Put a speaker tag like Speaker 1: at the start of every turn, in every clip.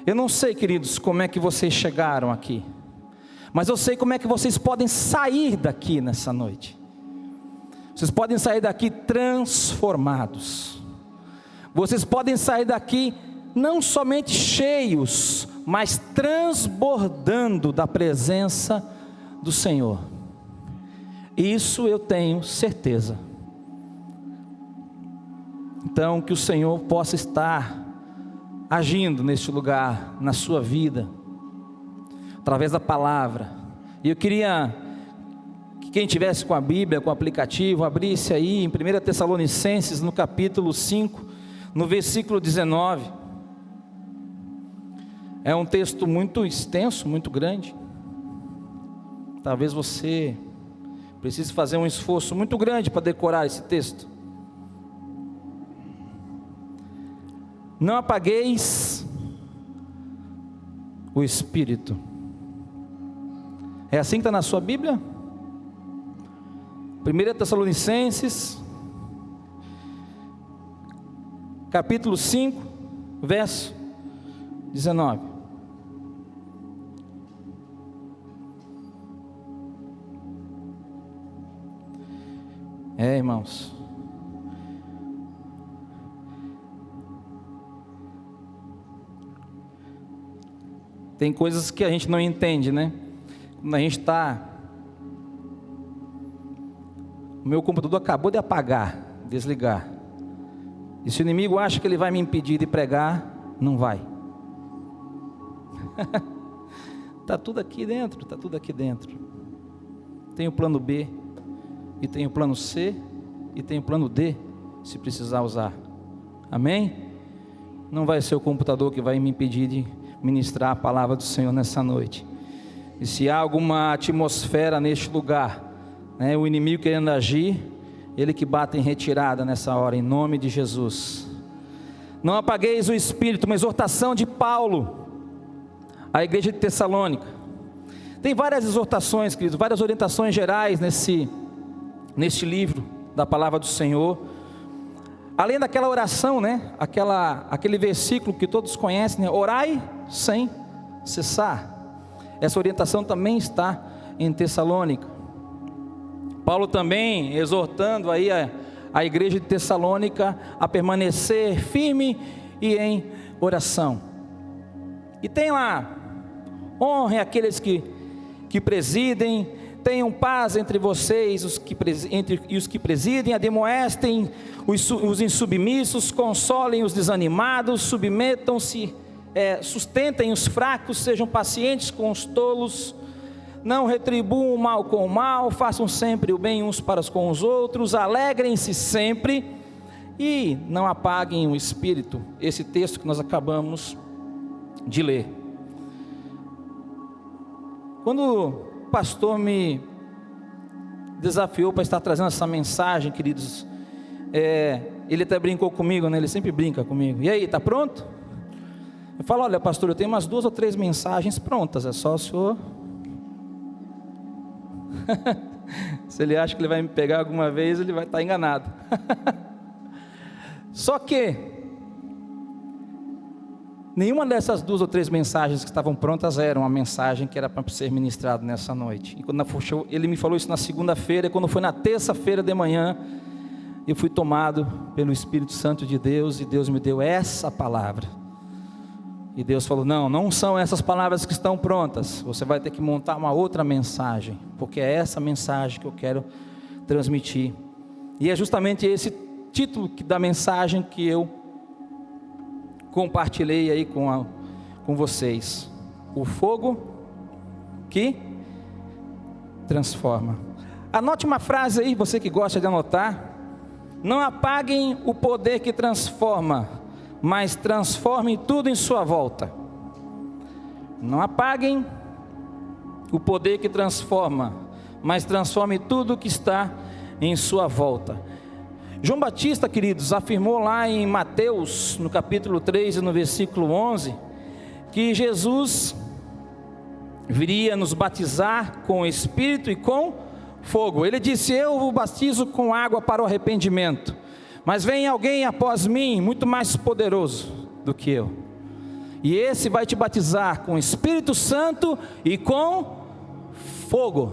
Speaker 1: Eu não sei, queridos, como é que vocês chegaram aqui, mas eu sei como é que vocês podem sair daqui nessa noite. Vocês podem sair daqui transformados. Vocês podem sair daqui não somente cheios, mas transbordando da presença do Senhor. Isso eu tenho certeza. Então, que o Senhor possa estar agindo neste lugar, na sua vida, através da palavra. E eu queria que quem tivesse com a Bíblia, com o aplicativo, abrisse aí em 1 Tessalonicenses, no capítulo 5, no versículo 19. É um texto muito extenso, muito grande. Talvez você precise fazer um esforço muito grande para decorar esse texto. Não apagueis o Espírito. É assim que está na sua Bíblia? 1 Tessalonicenses, capítulo 5, verso 19. Irmãos, tem coisas que a gente não entende, né? Quando a gente está... O meu computador acabou de apagar, desligar. E se o inimigo acha que ele vai me impedir de pregar, não vai. Está tudo aqui dentro, está tudo aqui dentro. Tem o plano B, e tem o plano C, e tem o plano D, se precisar usar. Amém? Não vai ser o computador que vai me impedir de ministrar a palavra do Senhor nessa noite. E se há alguma atmosfera neste lugar, né, o inimigo querendo agir, ele que bate em retirada nessa hora, em nome de Jesus. Não apagueis o Espírito, uma exortação de Paulo à igreja de Tessalônica. Tem várias exortações, queridos, várias orientações gerais neste livro da palavra do Senhor. Além daquela oração, né, aquele versículo que todos conhecem, né, orai sem cessar. Essa orientação também está em Tessalônica. Paulo também exortando aí a igreja de Tessalônica a permanecer firme e em oração. E tem lá: honrem aqueles que presidem, tenham paz entre vocês e os que presidem, admoestem os insubmissos, consolem os desanimados, submetam-se, sustentem os fracos, sejam pacientes com os tolos, não retribuam o mal com o mal, façam sempre o bem uns para com os outros, alegrem-se sempre e não apaguem o Espírito. Esse texto que nós acabamos de ler. Quando o pastor me desafiou para estar trazendo essa mensagem, queridos, ele até brincou comigo, né? Ele sempre brinca comigo. E aí, está pronto? Eu falo: olha, pastor, eu tenho umas 2 ou 3 mensagens prontas, é só o senhor... Se ele acha que ele vai me pegar alguma vez, ele vai estar enganado. Só que nenhuma dessas 2 ou 3 mensagens que estavam prontas era uma mensagem que era para ser ministrado nessa noite. E quando ele me falou isso na segunda-feira, e quando foi na terça-feira de manhã, eu fui tomado pelo Espírito Santo de Deus, e Deus me deu essa palavra. E Deus falou: não são essas palavras que estão prontas, você vai ter que montar uma outra mensagem, porque é essa mensagem que eu quero transmitir. E é justamente esse título da mensagem que eu compartilhei aí com vocês: o fogo que transforma. Anote uma frase aí, você que gosta de anotar: não apaguem o poder que transforma, mas transformem tudo em sua volta. Não apaguem o poder que transforma, mas transforme tudo que está em sua volta. João Batista, queridos, afirmou lá em Mateus, no capítulo 3 e no versículo 11, que Jesus viria nos batizar com o Espírito e com fogo. Ele disse: eu vos batizo com água para o arrependimento, mas vem alguém após mim, muito mais poderoso do que eu. E esse vai te batizar com o Espírito Santo e com fogo.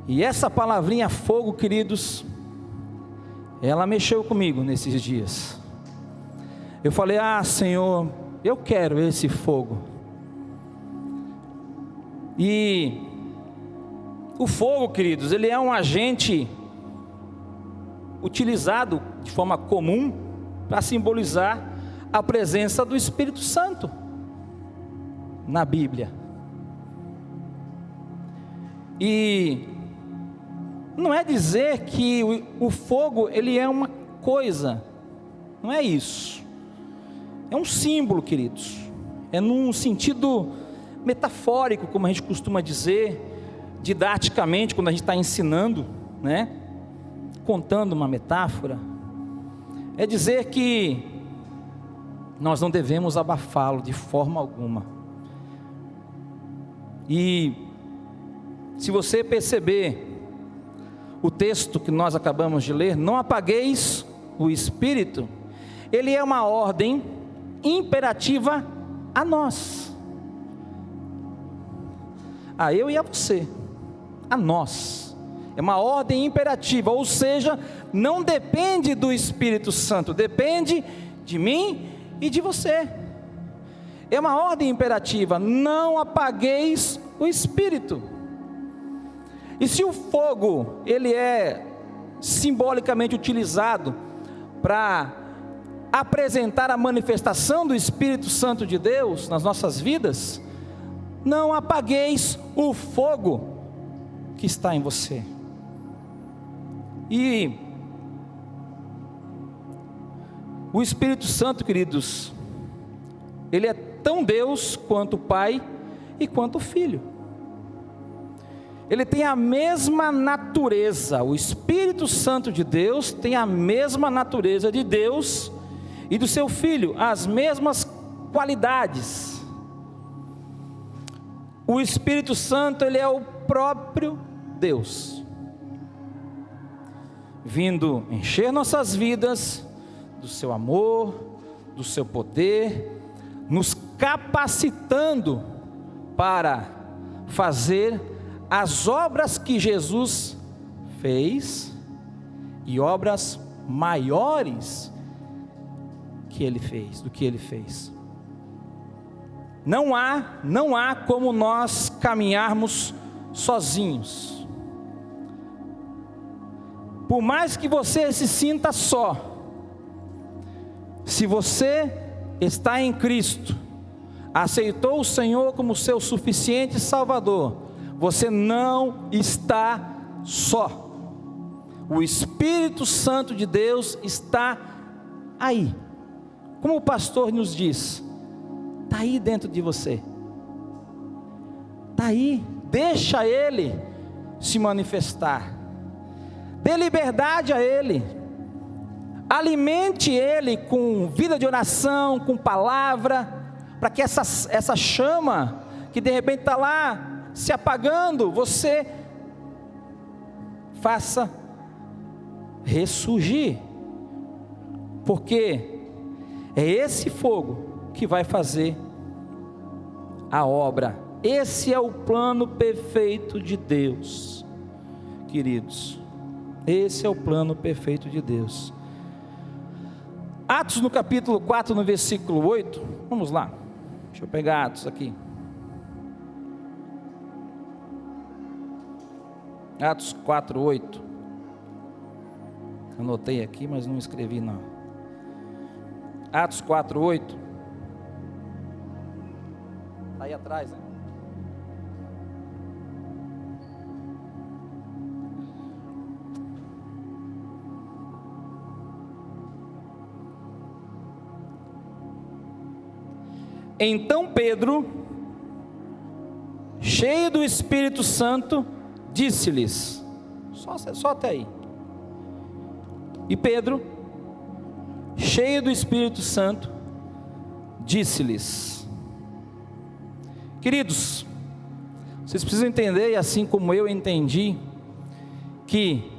Speaker 1: E essa palavrinha fogo, queridos, ela mexeu comigo nesses dias. Eu falei: ah, Senhor, eu quero esse fogo. E o fogo, queridos, ele é um agente utilizado de forma comum para simbolizar a presença do Espírito Santo na Bíblia. E não é dizer que o fogo ele é uma coisa, não é isso. É um símbolo, queridos. É num sentido metafórico, como a gente costuma dizer, didaticamente, quando a gente está ensinando, né? Contando uma metáfora. É dizer que nós não devemos abafá-lo de forma alguma. E se você perceber o texto que nós acabamos de ler, não apagueis o Espírito, ele é uma ordem imperativa a nós, a eu e a você, a nós. É uma ordem imperativa, ou seja, não depende do Espírito Santo, depende de mim e de você. É uma ordem imperativa: não apagueis o Espírito. E se o fogo ele é simbolicamente utilizado para apresentar a manifestação do Espírito Santo de Deus nas nossas vidas, não apagueis o fogo que está em você. E o Espírito Santo, queridos, ele é tão Deus quanto o Pai e quanto o Filho. Ele tem a mesma natureza. O Espírito Santo de Deus tem a mesma natureza de Deus e do seu Filho, as mesmas qualidades. O Espírito Santo, ele é o próprio Deus, vindo encher nossas vidas do seu amor, do seu poder, nos capacitando para fazer as obras que Jesus fez e obras maiores que ele fez, do que ele fez. Não há como nós caminharmos sozinhos. Por mais que você se sinta só, se você está em Cristo, aceitou o Senhor como seu suficiente Salvador, você não está só. O Espírito Santo de Deus está aí. Como o pastor nos diz, está aí dentro de você. Está aí, deixa Ele se manifestar. Dê liberdade a Ele. Alimente Ele com vida de oração, com palavra, para que essa chama, que de repente está lá se apagando, você faça ressurgir. Porque é esse fogo que vai fazer a obra. Esse é o plano perfeito de Deus, queridos. Esse é o plano perfeito de Deus. Atos no capítulo 4, no versículo 8, vamos lá, deixa eu pegar Atos aqui. Atos 4, 8, anotei aqui, mas não escrevi não. Atos 4, 8, está aí atrás, né? Então Pedro, cheio do Espírito Santo, disse-lhes, só até aí. E Pedro, cheio do Espírito Santo, disse-lhes. Queridos, vocês precisam entender, e assim como eu entendi, que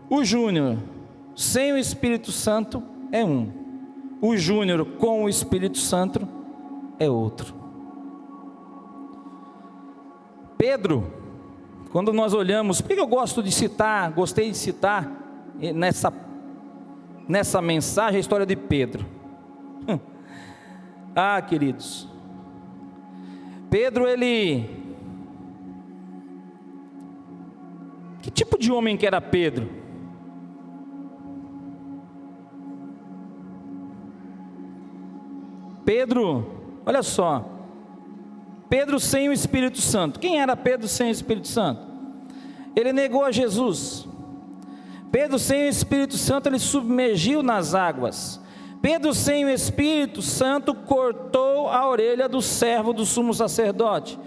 Speaker 1: o Júnior sem o Espírito Santo é um. o Júnior com o Espírito Santo é outro. Pedro, quando nós olhamos, por que eu gostei de citar nessa mensagem a história de Pedro? Queridos, Pedro, que tipo de homem que era Pedro? Pedro, olha só, Pedro sem o Espírito Santo. Quem era Pedro sem o Espírito Santo? Ele negou a Jesus. Pedro sem o Espírito Santo, ele submergiu nas águas. Pedro sem o Espírito Santo cortou a orelha do servo do sumo sacerdote.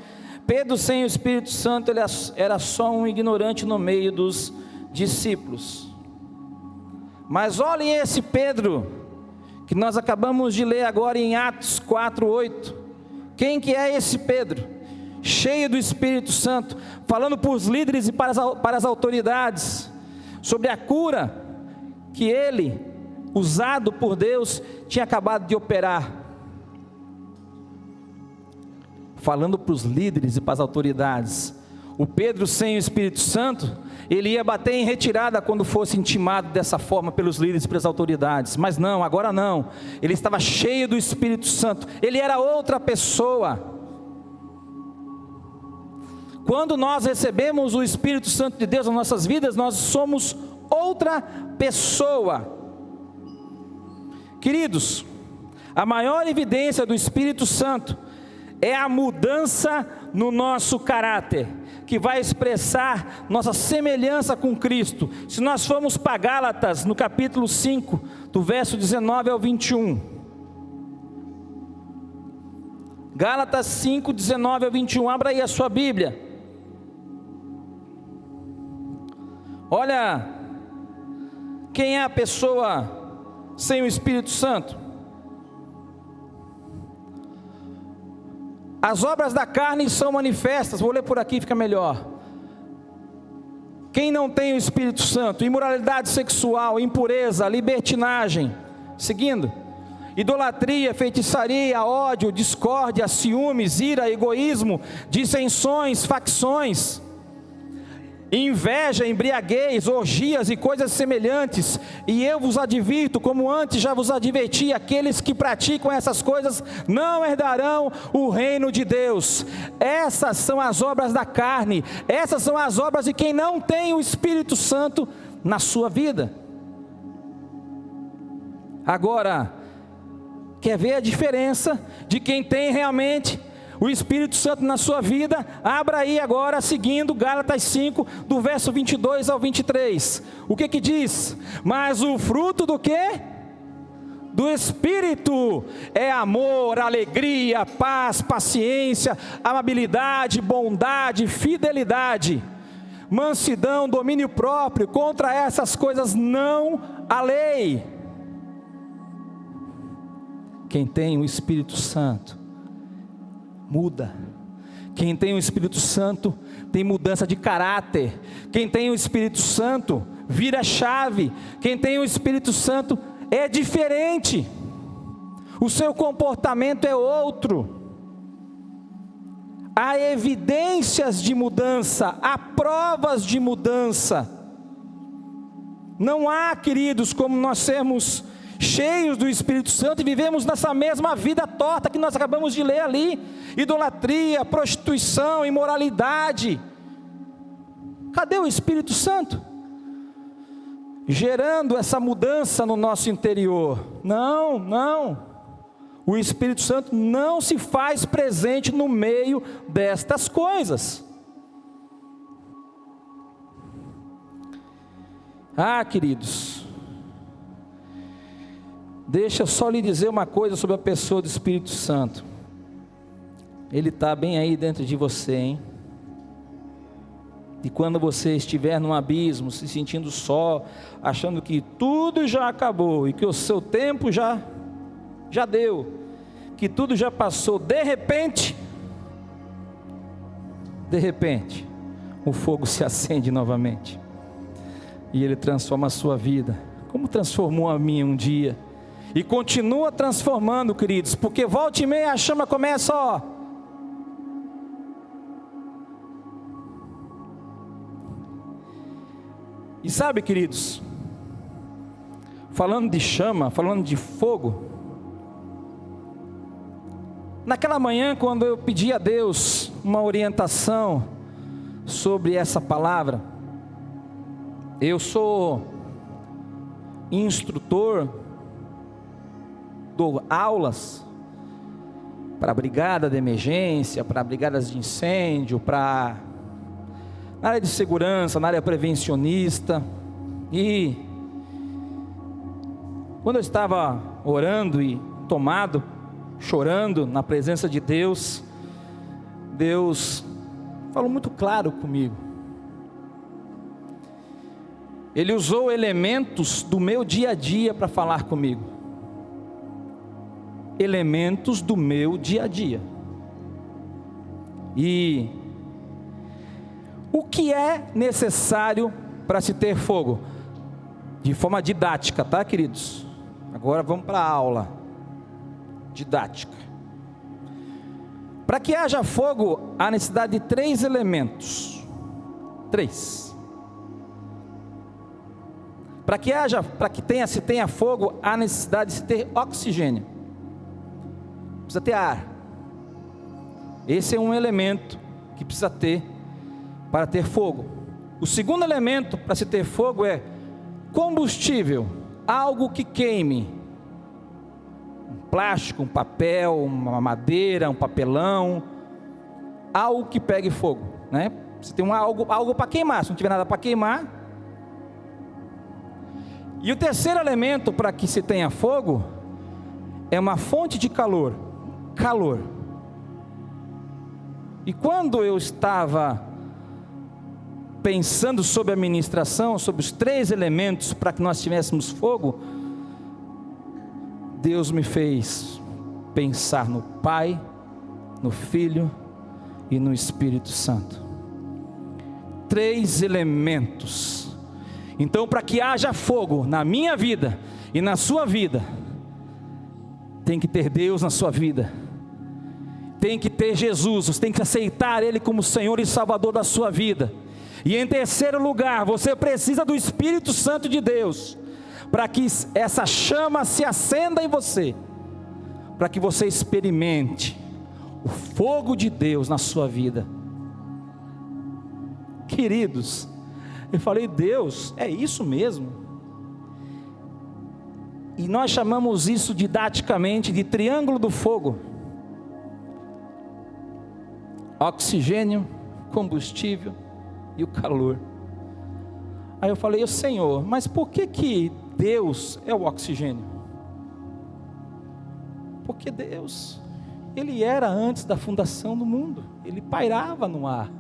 Speaker 1: Pedro sem o Espírito Santo, ele era só um ignorante no meio dos discípulos. Mas olhem esse Pedro, que nós acabamos de ler agora em Atos 4:8. Quem que é esse Pedro? Cheio do Espírito Santo, falando para os líderes e para as autoridades, sobre a cura que ele, usado por Deus, tinha acabado de operar. Falando para os líderes e para as autoridades. O Pedro sem o Espírito Santo, ele ia bater em retirada quando fosse intimado dessa forma pelos líderes e pelas autoridades. Mas não, agora não. Ele estava cheio do Espírito Santo. Ele era outra pessoa. Quando nós recebemos o Espírito Santo de Deus nas nossas vidas, nós somos outra pessoa. Queridos, a maior evidência do Espírito Santo é a mudança no nosso caráter, que vai expressar nossa semelhança com Cristo. Se nós formos para Gálatas, no capítulo 5, do verso 19 ao 21. Gálatas 5, 19 ao 21, abra aí a sua Bíblia. Olha, quem é a pessoa sem o Espírito Santo? As obras da carne são manifestas, vou ler por aqui, fica melhor. Quem não tem o Espírito Santo? Imoralidade sexual, impureza, libertinagem, seguindo, idolatria, feitiçaria, ódio, discórdia, ciúmes, ira, egoísmo, dissensões, facções, inveja, embriaguez, orgias e coisas semelhantes. E eu vos advirto, como antes já vos adverti, aqueles que praticam essas coisas não herdarão o reino de Deus. Essas são as obras da carne, essas são as obras de quem não tem o Espírito Santo na sua vida. Agora, quer ver a diferença de quem tem realmente o Espírito Santo na sua vida? Abra aí agora, seguindo Gálatas 5, do verso 22 ao 23. O que diz? Mas o fruto do quê? Do Espírito é amor, alegria, paz, paciência, amabilidade, bondade, fidelidade, mansidão, domínio próprio. Contra essas coisas não há lei. Quem tem o Espírito Santo muda. Quem tem o Espírito Santo tem mudança de caráter. Quem tem o Espírito Santo vira chave. Quem tem o Espírito Santo é diferente. O seu comportamento é outro. Há evidências de mudança, há provas de mudança. Não há, queridos, como nós sermos cheios do Espírito Santo e vivemos nessa mesma vida torta que nós acabamos de ler ali. Idolatria, prostituição, imoralidade. Cadê o Espírito Santo? Gerando essa mudança no nosso interior. Não. O Espírito Santo não se faz presente no meio destas coisas. Queridos, deixa eu só lhe dizer uma coisa sobre a pessoa do Espírito Santo. Ele está bem aí dentro de você, hein? E quando você estiver num abismo, se sentindo só, achando que tudo já acabou e que o seu tempo já deu, que tudo já passou, de repente, o fogo se acende novamente e ele transforma a sua vida, como transformou a minha um dia. E continua transformando, queridos, porque volta e meia a chama começa, ó. E sabe, queridos, falando de chama, falando de fogo, naquela manhã, quando eu pedi a Deus uma orientação sobre essa palavra, eu sou instrutor, dou aulas para brigada de emergência, para brigadas de incêndio, na área de segurança, na área prevencionista. E quando eu estava orando e tomado, chorando na presença de Deus, Deus falou muito claro comigo. Ele usou elementos do meu dia a dia para falar comigo. Elementos do meu dia a dia. E o que é necessário para se ter fogo? De forma didática, tá, queridos? Agora vamos para a aula didática. Para que haja fogo, há necessidade de 3 elementos. 3. Para que se tenha fogo, há necessidade de se ter oxigênio. Precisa ter ar. Esse é um elemento que precisa ter para ter fogo. O segundo elemento para se ter fogo é combustível, algo que queime. Um plástico, um papel, uma madeira, um papelão, algo que pegue fogo, né? Você tem algo para queimar. Se não tiver nada para queimar. E o terceiro elemento para que se tenha fogo é uma fonte de calor. Calor. E quando eu estava pensando sobre a ministração, sobre os 3 elementos para que nós tivéssemos fogo, Deus me fez pensar no Pai, no Filho e no Espírito Santo. 3 elementos. Então, para que haja fogo na minha vida e na sua vida, tem que ter Deus na sua vida, tem que ter Jesus, você tem que aceitar Ele como Senhor e Salvador da sua vida. E em terceiro lugar, você precisa do Espírito Santo de Deus, para que essa chama se acenda em você, para que você experimente o fogo de Deus na sua vida. Queridos, eu falei, Deus, é isso mesmo? E nós chamamos isso didaticamente de triângulo do fogo: oxigênio, combustível e o calor. Aí eu falei, Senhor, mas por que Deus é o oxigênio? Porque Deus, Ele era antes da fundação do mundo, Ele pairava no ar,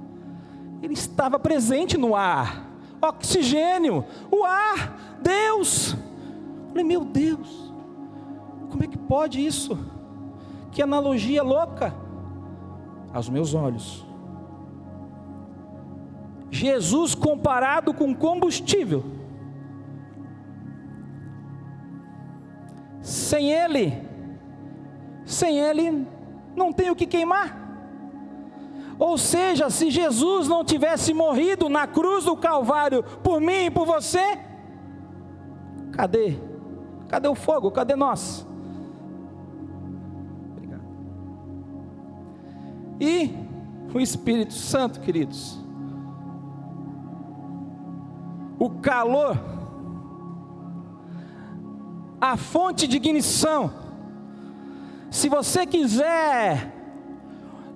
Speaker 1: Ele estava presente no ar. Oxigênio, o ar, Deus. Eu falei, meu Deus, como é que pode isso? Que analogia louca. Aos meus olhos, Jesus comparado com combustível. Sem Ele não tem o que queimar. Ou seja, se Jesus não tivesse morrido na cruz do Calvário por mim e por você, cadê o fogo? Cadê nós? Obrigado. E o Espírito Santo, queridos, o calor, a fonte de ignição. Se você quiser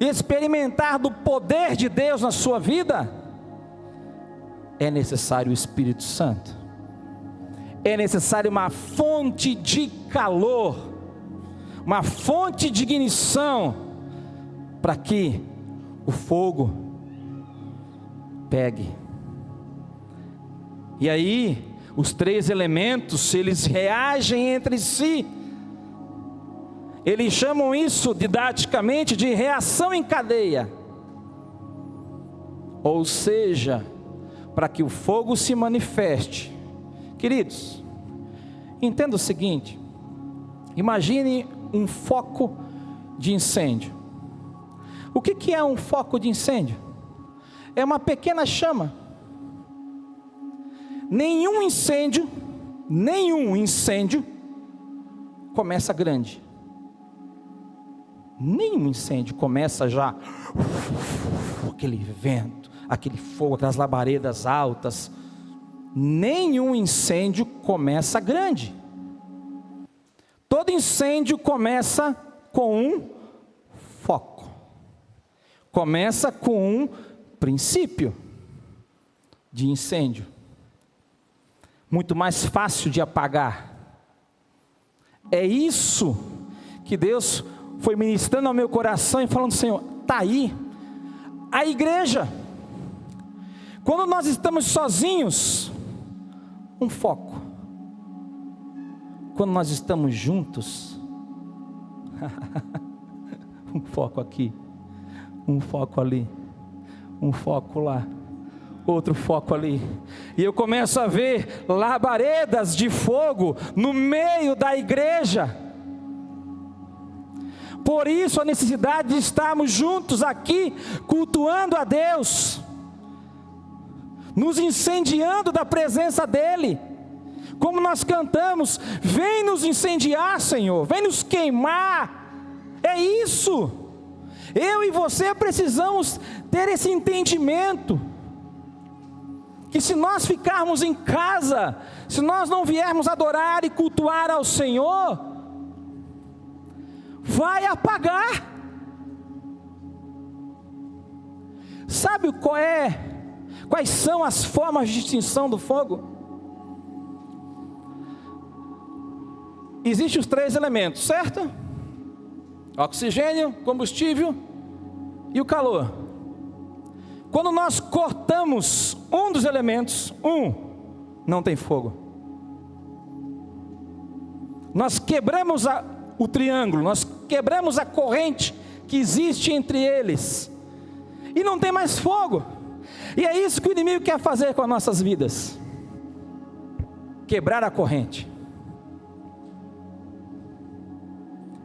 Speaker 1: experimentar do poder de Deus na sua vida, é necessário o Espírito Santo. É necessário uma fonte de calor, uma fonte de ignição, para que o fogo pegue. E aí, os 3 elementos, eles reagem entre si. Eles chamam isso didaticamente de reação em cadeia. Ou seja, para que o fogo se manifeste. Queridos, entenda o seguinte: Imagine um foco de incêndio. O que é um foco de incêndio? É uma pequena chama. Nenhum incêndio começa grande. Nenhum incêndio começa já aquele vento, aquele fogo, aquelas labaredas altas. Nenhum incêndio começa grande. Todo incêndio começa com um foco. Começa com um princípio de incêndio. Muito mais fácil de apagar. É isso que Deus foi ministrando ao meu coração e falando: Senhor, está aí a igreja. Quando nós estamos sozinhos, um foco. Quando nós estamos juntos, um foco aqui, um foco ali, um foco lá, outro foco ali, e eu começo a ver labaredas de fogo no meio da igreja. Por isso a necessidade de estarmos juntos aqui, cultuando a Deus, nos incendiando da presença dEle. Como nós cantamos: vem nos incendiar, Senhor, vem nos queimar. É isso. Eu e você precisamos ter esse entendimento, que se nós ficarmos em casa, se nós não viermos adorar e cultuar ao Senhor, vai apagar. Sabe quais são as formas de extinção do fogo? Existem os 3 elementos, certo? Oxigênio, combustível e o calor. Quando nós cortamos um dos elementos, não tem fogo. Nós quebramos o triângulo, nós quebramos a corrente que existe entre eles, e não tem mais fogo. E é isso que o inimigo quer fazer com as nossas vidas: quebrar a corrente.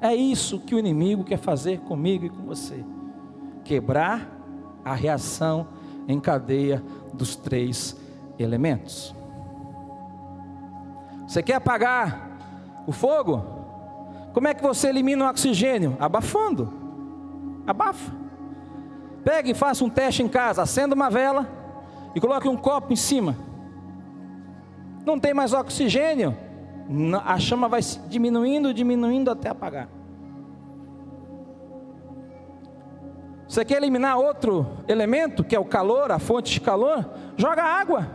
Speaker 1: É isso que o inimigo quer fazer comigo e com você: quebrar a reação em cadeia dos 3 elementos. Você quer apagar o fogo? Como é que você elimina o oxigênio? Abafando. Abafa. Pegue e faça um teste em casa. Acenda uma vela e coloque um copo em cima. Não tem mais oxigênio, a chama vai diminuindo até apagar. Você quer eliminar outro elemento, que é o calor, a fonte de calor? Joga água,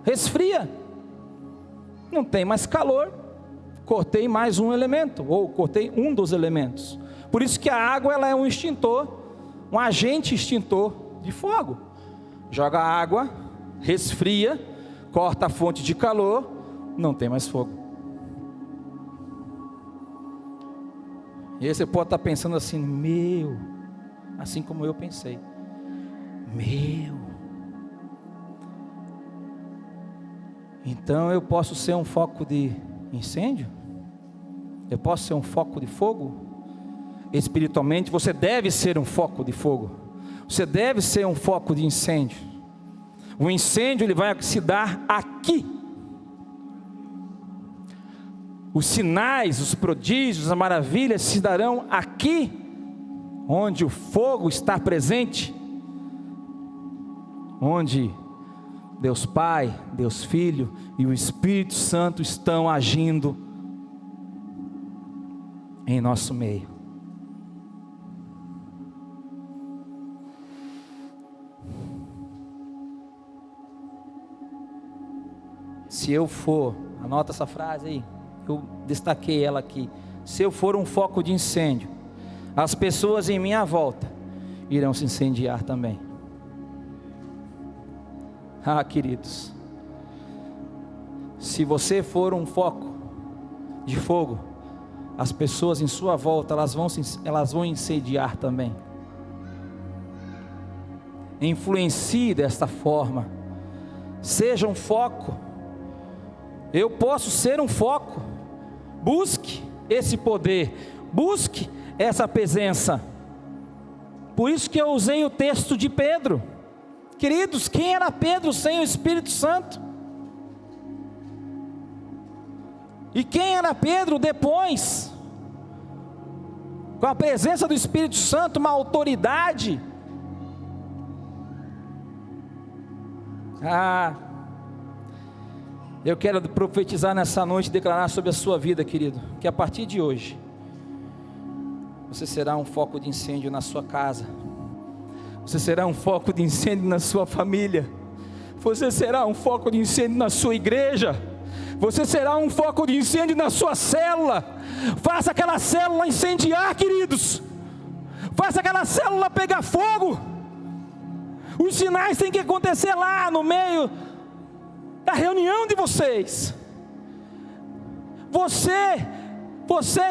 Speaker 1: resfria. Não tem mais calor, cortei mais um elemento, ou cortei um dos elementos. Por isso que a água, ela é um extintor, um agente extintor de fogo. Joga água, resfria, corta a fonte de calor, não tem mais fogo. E aí você pode estar pensando assim: assim como eu pensei, então eu posso ser um foco de incêndio? Eu posso ser um foco de fogo? Espiritualmente você deve ser um foco de fogo, você deve ser um foco de incêndio. O incêndio, ele vai se dar aqui. Os sinais, os prodígios, as maravilhas se darão aqui, onde o fogo está presente, onde Deus Pai, Deus Filho e o Espírito Santo estão agindo em nosso meio. Se eu for, anota essa frase aí, eu destaquei ela aqui: se eu for um foco de incêndio, as pessoas em minha volta irão se incendiar também. Ah, queridos, se você for um foco de fogo, as pessoas em sua volta, elas vão incendiar também. Influencie desta forma, seja um foco. Eu posso ser um foco. Busque esse poder, busque essa presença. Por isso que eu usei o texto de Pedro. Queridos, quem era Pedro sem o Espírito Santo? E quem era Pedro depois? Com a presença do Espírito Santo, uma autoridade. Eu quero profetizar nessa noite, declarar sobre a sua vida, querido, que a partir de hoje, você será um foco de incêndio na sua casa, você será um foco de incêndio na sua família, você será um foco de incêndio na sua igreja, você será um foco de incêndio na sua célula. Faça aquela célula incendiar, queridos, faça aquela célula pegar fogo. Os sinais têm que acontecer lá no meio da reunião de vocês. Você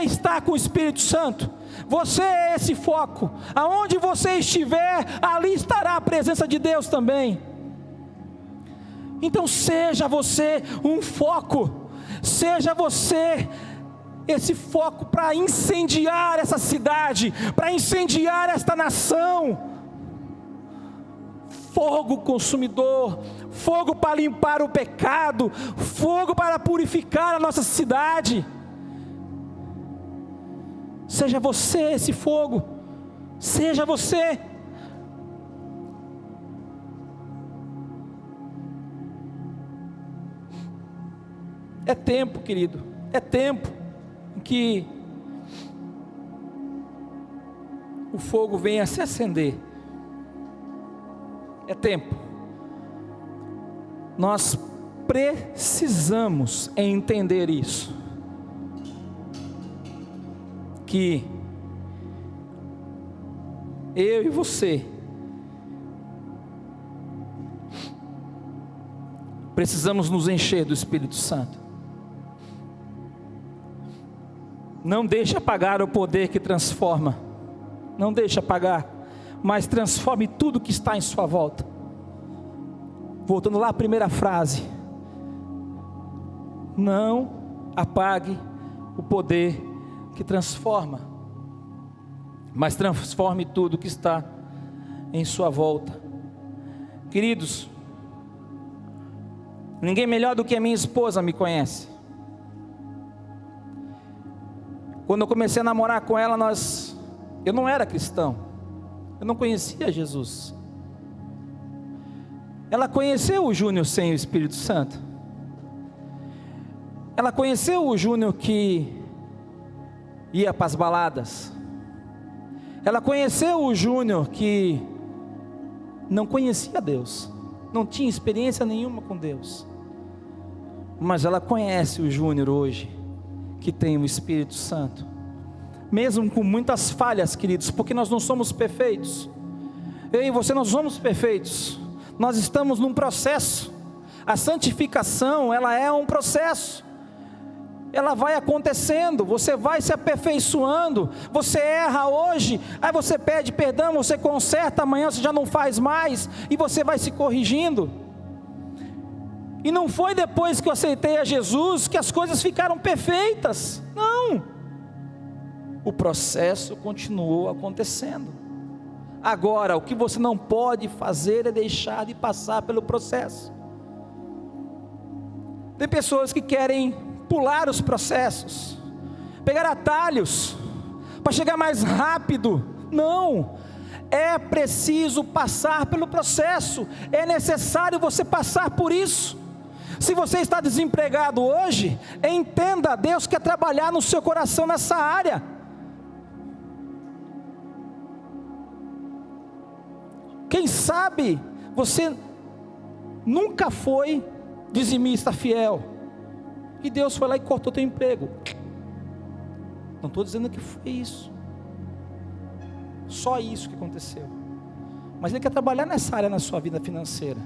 Speaker 1: está com o Espírito Santo, você é esse foco. Aonde você estiver, ali estará a presença de Deus também. Então seja você um foco, seja você esse foco para incendiar essa cidade, para incendiar esta nação. Fogo consumidor, fogo para limpar o pecado, fogo para purificar a nossa cidade. Seja você esse fogo, seja você. É tempo, querido, é tempo em que o fogo venha a se acender. É tempo. Nós precisamos entender isso, que eu e você precisamos nos encher do Espírito Santo. Não deixe apagar o poder que transforma, não deixe apagar, mas transforme tudo que está em sua volta. Voltando lá à primeira frase, não apague o poder que transforma, mas transforme tudo que está em sua volta. Queridos, ninguém melhor do que a minha esposa me conhece. Quando eu comecei a namorar com ela, eu não era cristão, eu não conhecia Jesus. Ela conheceu o Júnior sem o Espírito Santo. Ela conheceu o Júnior que ia para as baladas. Ela conheceu o Júnior que não conhecia Deus, não tinha experiência nenhuma com Deus. Mas ela conhece o Júnior hoje, que tem o Espírito Santo. Mesmo com muitas falhas, queridos, porque nós não somos perfeitos. Eu e você não somos perfeitos. Nós estamos num processo. A santificação, ela é um processo. Ela vai acontecendo, você vai se aperfeiçoando. Você erra hoje, aí você pede perdão, você conserta, amanhã você já não faz mais, e você vai se corrigindo. E não foi depois que eu aceitei a Jesus que as coisas ficaram perfeitas. Não, o processo continuou acontecendo. Agora, o que você não pode fazer é deixar de passar pelo processo. Tem pessoas que querem pular os processos, pegar atalhos para chegar mais rápido. Não, é preciso passar pelo processo, é necessário você passar por isso. Se você está desempregado hoje, entenda, Deus quer trabalhar no seu coração nessa área. Quem sabe você nunca foi dizimista fiel, e Deus foi lá e cortou teu emprego. Não estou dizendo que foi isso, só isso que aconteceu, mas Ele quer trabalhar nessa área na sua vida financeira.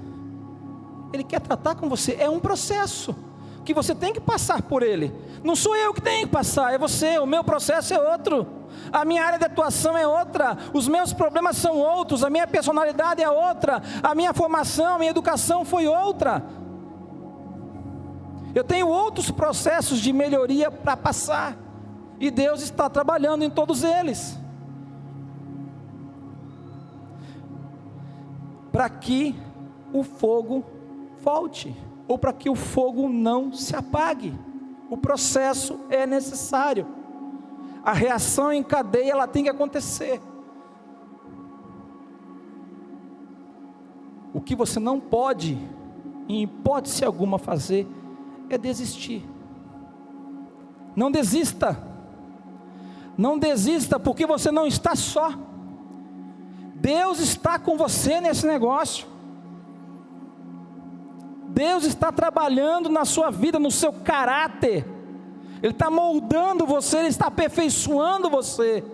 Speaker 1: Ele quer tratar com você. É um processo que você tem que passar por ele. Não sou eu que tenho que passar, é você. O meu processo é outro, a minha área de atuação é outra, os meus problemas são outros, a minha personalidade é outra, a minha formação, a minha educação foi outra. Eu tenho outros processos de melhoria para passar. E Deus está trabalhando em todos eles, para que o fogo volte, ou para que o fogo não se apague. O processo é necessário, a reação em cadeia ela tem que acontecer. O que você não pode, em hipótese alguma, fazer é desistir. Não desista, não desista, porque você não está só. Deus está com você nesse negócio. Deus está trabalhando na sua vida, no seu caráter. Ele está moldando você, Ele está aperfeiçoando você.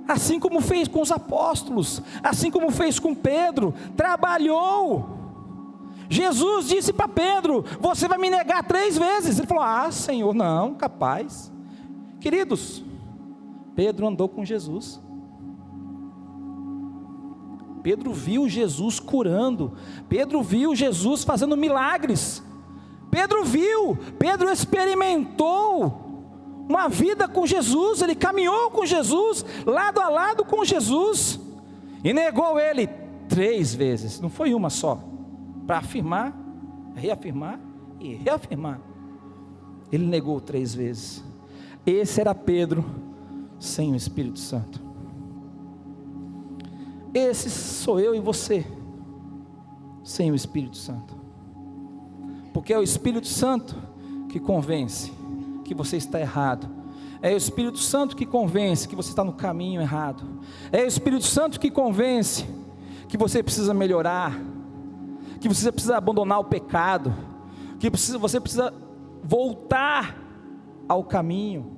Speaker 1: Assim como fez com os apóstolos, assim como fez com Pedro, trabalhou. Jesus disse para Pedro: você vai me negar 3 vezes. Ele falou: ah, Senhor, não, capaz. Queridos, Pedro andou com Jesus. Pedro viu Jesus curando. Pedro viu Jesus fazendo milagres. Pedro experimentou uma vida com Jesus. Ele caminhou com Jesus, lado a lado com Jesus, e negou ele 3 vezes, não foi uma só, para afirmar, reafirmar e reafirmar. Ele negou 3 vezes. Esse era Pedro sem o Espírito Santo. Esse sou eu e você sem o Espírito Santo, porque é o Espírito Santo que convence que você está errado. É o Espírito Santo que convence que você está no caminho errado. É o Espírito Santo que convence que você precisa melhorar, que você precisa abandonar o pecado, que você precisa voltar ao caminho.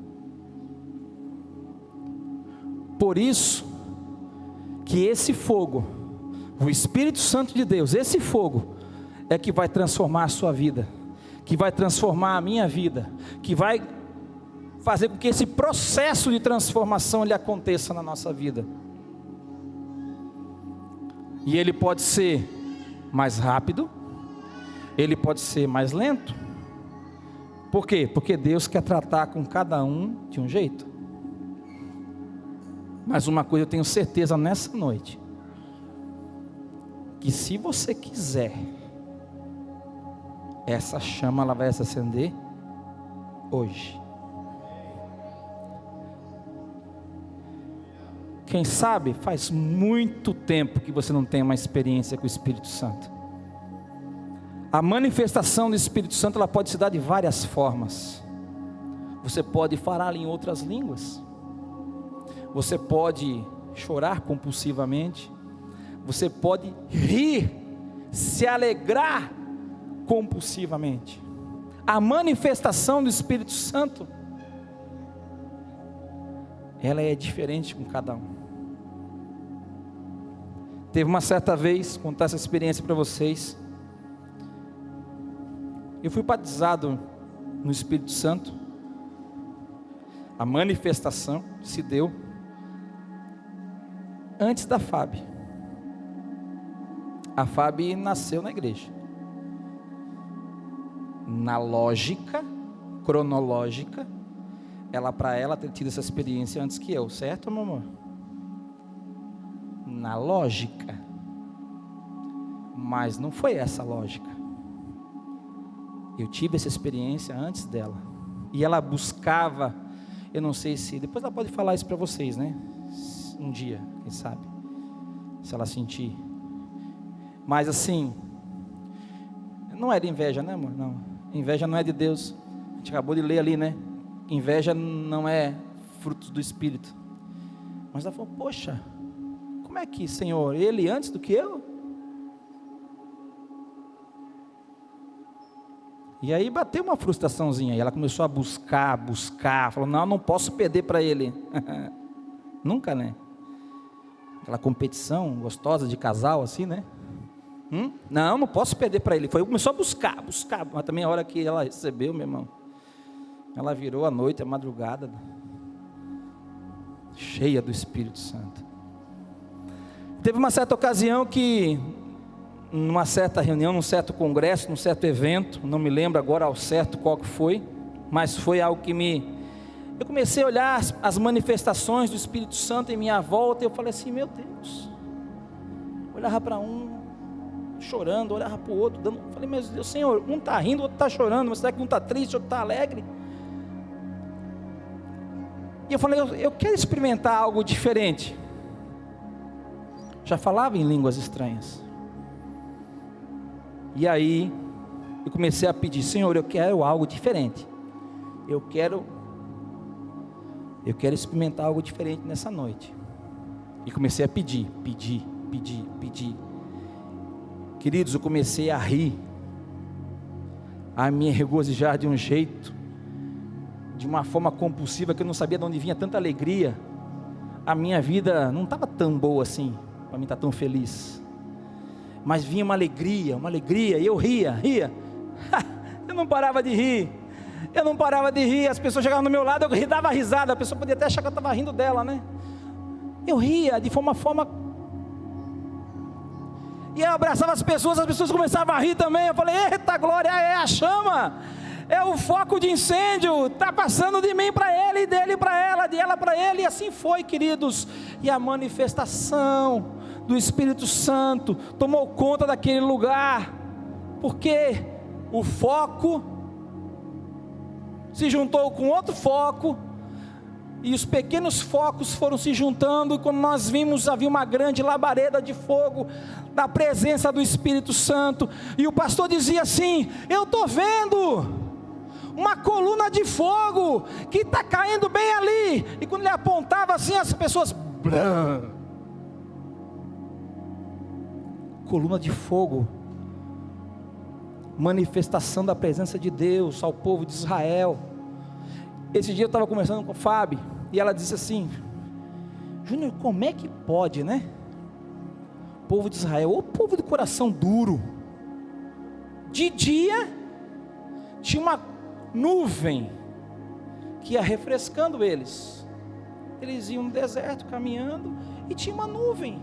Speaker 1: Por isso que esse fogo, o Espírito Santo de Deus, esse fogo é que vai transformar a sua vida, que vai transformar a minha vida, que vai fazer com que esse processo de transformação ele aconteça na nossa vida. E ele pode ser mais rápido, ele pode ser mais lento. Por quê? Porque Deus quer tratar com cada um de um jeito. Mas uma coisa eu tenho certeza nessa noite, que se você quiser, essa chama ela vai se acender hoje. Quem sabe faz muito tempo que você não tem uma experiência com o Espírito Santo. A manifestação do Espírito Santo ela pode se dar de várias formas. Você pode falar em outras línguas, você pode chorar compulsivamente, você pode rir, se alegrar compulsivamente. A manifestação do Espírito Santo ela é diferente com cada um. Teve uma certa vez, contar essa experiência para vocês. Eu fui batizado no Espírito Santo. A manifestação se deu antes da Fábio. A Fábio nasceu na igreja. Na lógica cronológica, para ela ter tido essa experiência antes que eu, certo, meu amor? Na lógica. Mas não foi essa a lógica. Eu tive essa experiência antes dela. E ela buscava, eu não sei se, depois ela pode falar isso para vocês, né? Um dia, quem sabe, se ela sentir. Mas assim, não é de inveja, né, amor? Não, inveja não é de Deus. A gente acabou de ler ali, né? Inveja não é fruto do Espírito. Mas ela falou: poxa, como é que, Senhor, ele antes do que eu? E aí bateu uma frustraçãozinha, e ela começou a buscar, falou: não posso perder para ele. Nunca, né? Aquela competição gostosa de casal assim, né? Não posso perder para ele. Começou a buscar, mas também a hora que ela recebeu, meu irmão, ela virou a noite, a madrugada, cheia do Espírito Santo. Teve uma certa ocasião que, numa certa reunião, num certo congresso, num certo evento, não me lembro agora ao certo qual que foi, mas foi algo que eu comecei a olhar as manifestações do Espírito Santo em minha volta, e eu falei assim, meu Deus, olhava para um, chorando, olhava para o outro, falei, meu Deus, Senhor, um está rindo, o outro está chorando, mas será que um está triste, o outro está alegre? E eu falei, eu quero experimentar algo diferente. Já falava em línguas estranhas. E aí, eu comecei a pedir, Senhor, eu quero algo diferente. Eu quero experimentar algo diferente nessa noite. E comecei a pedir. Queridos, eu comecei a rir, a me regozijar de um jeito, de uma forma compulsiva, que eu não sabia de onde vinha tanta alegria. A minha vida não estava tão boa assim, para mim estar tão feliz. Mas vinha uma alegria, e eu ria. Eu não parava de rir. As pessoas chegavam do meu lado, eu dava risada, a pessoa podia até achar que eu estava rindo dela, né? Eu ria de uma forma... E eu abraçava as pessoas começavam a rir também. Eu falei, eita glória, é a chama, é o foco de incêndio, está passando de mim para ele, dele para ela, de ela para ele. E assim foi, queridos. E a manifestação do Espírito Santo tomou conta daquele lugar, porque o foco se juntou com outro foco, e os pequenos focos foram se juntando, e quando nós vimos, havia uma grande labareda de fogo, da presença do Espírito Santo, e o pastor dizia assim, eu estou vendo uma coluna de fogo, que está caindo bem ali, e quando ele apontava assim, as pessoas, coluna de fogo, manifestação da presença de Deus ao povo de Israel. Esse dia eu estava conversando com a Fábio, e ela disse assim, Júnior, como é que pode, né? O povo de Israel, o povo de coração duro, de dia, tinha uma nuvem, que ia refrescando eles iam no deserto, caminhando, e tinha uma nuvem,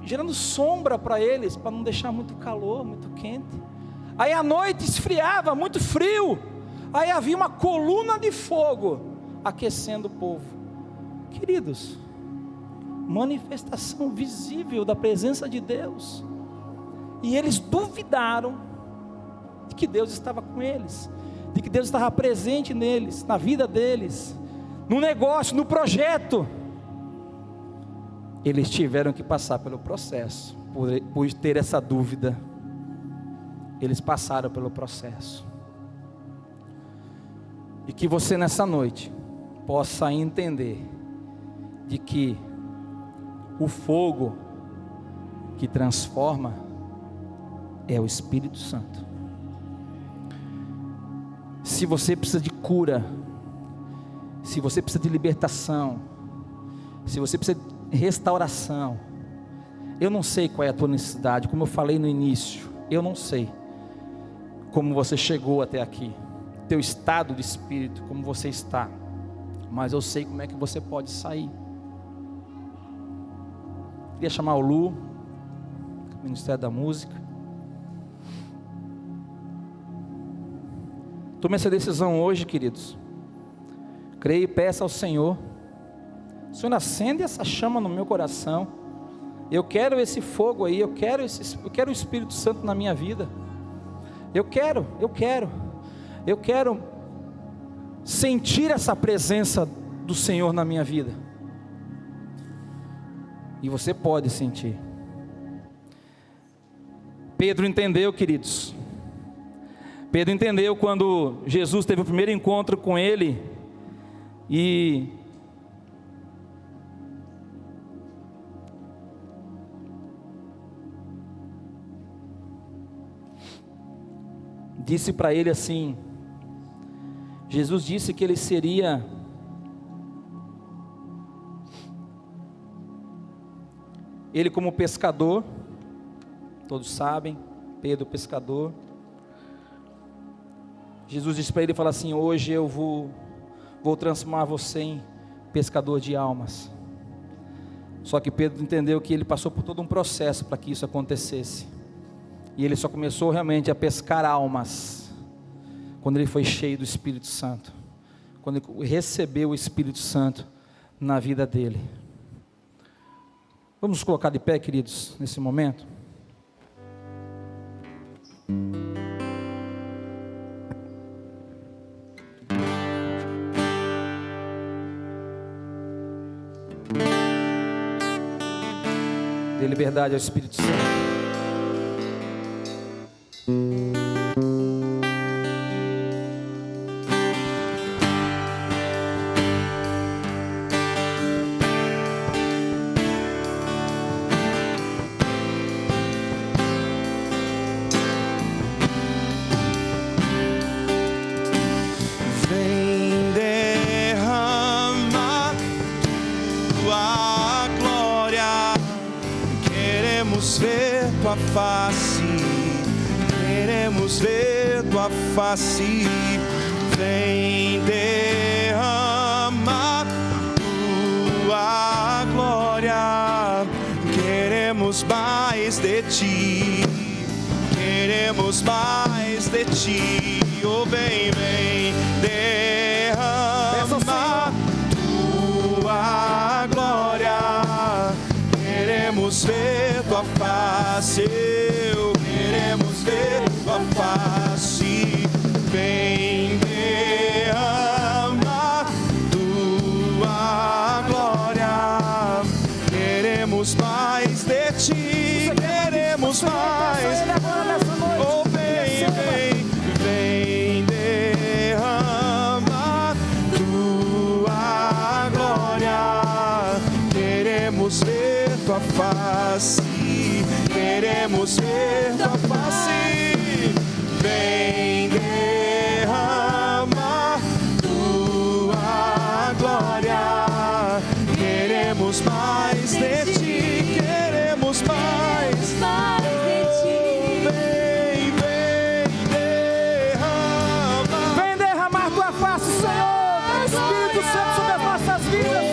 Speaker 1: gerando sombra para eles, para não deixar muito calor, muito quente. Aí à noite esfriava, muito frio, aí havia uma coluna de fogo, aquecendo o povo. Queridos, manifestação visível da presença de Deus, e eles duvidaram, de que Deus estava com eles, de que Deus estava presente neles, na vida deles, no negócio, no projeto. Eles tiveram que passar pelo processo, por ter essa dúvida, eles passaram pelo processo. E que você nessa noite possa entender de que o fogo que transforma é o Espírito Santo. Se você precisa de cura, se você precisa de libertação, se você precisa de restauração, eu não sei qual é a tua necessidade, como eu falei no início, eu não sei como você chegou até aqui, teu estado de espírito, como você está, mas eu sei como é que você pode sair. Queria chamar o Lu, Ministério da Música. Tome essa decisão hoje, queridos. Creia e peça ao Senhor. Senhor, acende essa chama no meu coração. Eu quero esse fogo aí, eu quero o Espírito Santo na minha vida. Eu quero sentir essa presença do Senhor na minha vida. E você pode sentir. Pedro entendeu, queridos. Pedro entendeu quando Jesus teve o primeiro encontro com ele, e disse para ele assim, Jesus disse que ele seria ele como pescador, todos sabem, Pedro pescador. Jesus disse para ele, fala assim, hoje eu vou transformar você em pescador de almas. Só que Pedro entendeu que ele passou por todo um processo para que isso acontecesse, e ele só começou realmente a pescar almas quando ele foi cheio do Espírito Santo, quando ele recebeu o Espírito Santo na vida dele. Vamos nos colocar de pé, queridos, nesse momento. Dê liberdade ao Espírito Santo.
Speaker 2: Vem derramar tua glória. Queremos ver tua face, queremos ver tua face. Vem derramar tua glória. Queremos mais de ti, queremos mais de ti. Oh, vem, vem derramar tua glória. Queremos ver tua face, queremos ver tua face. Vem derramar tua glória. Queremos mais de ti, queremos mais. Oh, vem, vem, vem derramar tua glória. Queremos ver tua face, queremos ver tua face. Vem derramar tua glória. Queremos mais de ti, queremos mais. Vem, vem derramar.
Speaker 1: Vem derramar tua face, Senhor, Espírito Santo, sobre as nossas vidas.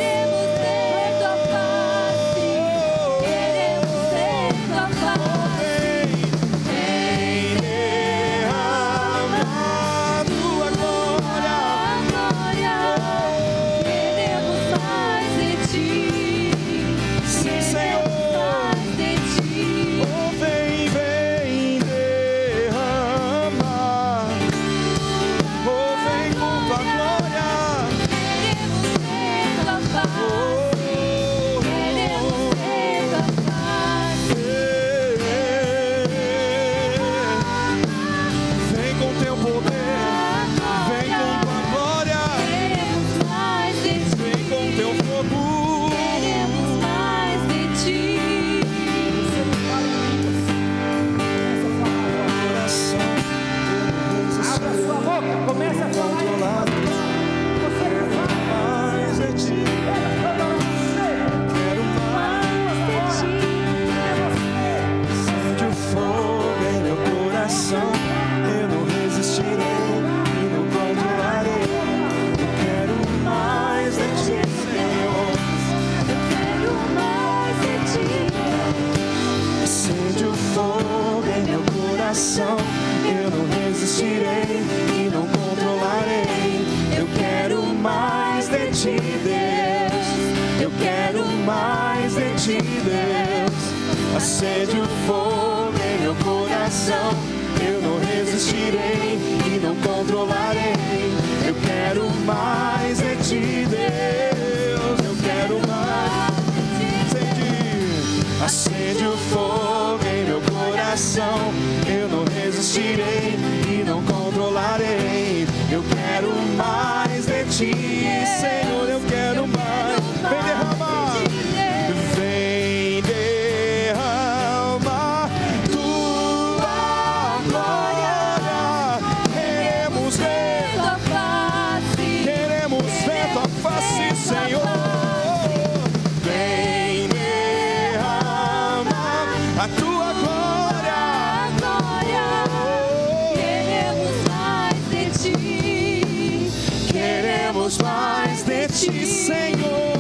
Speaker 2: Eu não resistirei e não controlarei. Eu quero mais de ti, Deus. Eu quero mais de ti, Deus. Acende o fogo em meu coração. Eu não resistirei e não controlarei. Eu quero mais de ti, Deus. Eu quero mais de ti. Acende o fogo em meu coração. Eu não resistirei e não controlarei. Eu quero mais de ti, Senhor, eu quero mais. Vem derramar, vem derramar tua glória. Queremos ver tua face, queremos ver tua face, Senhor. Vem derramar a tua glória. Mais de ti, Senhor.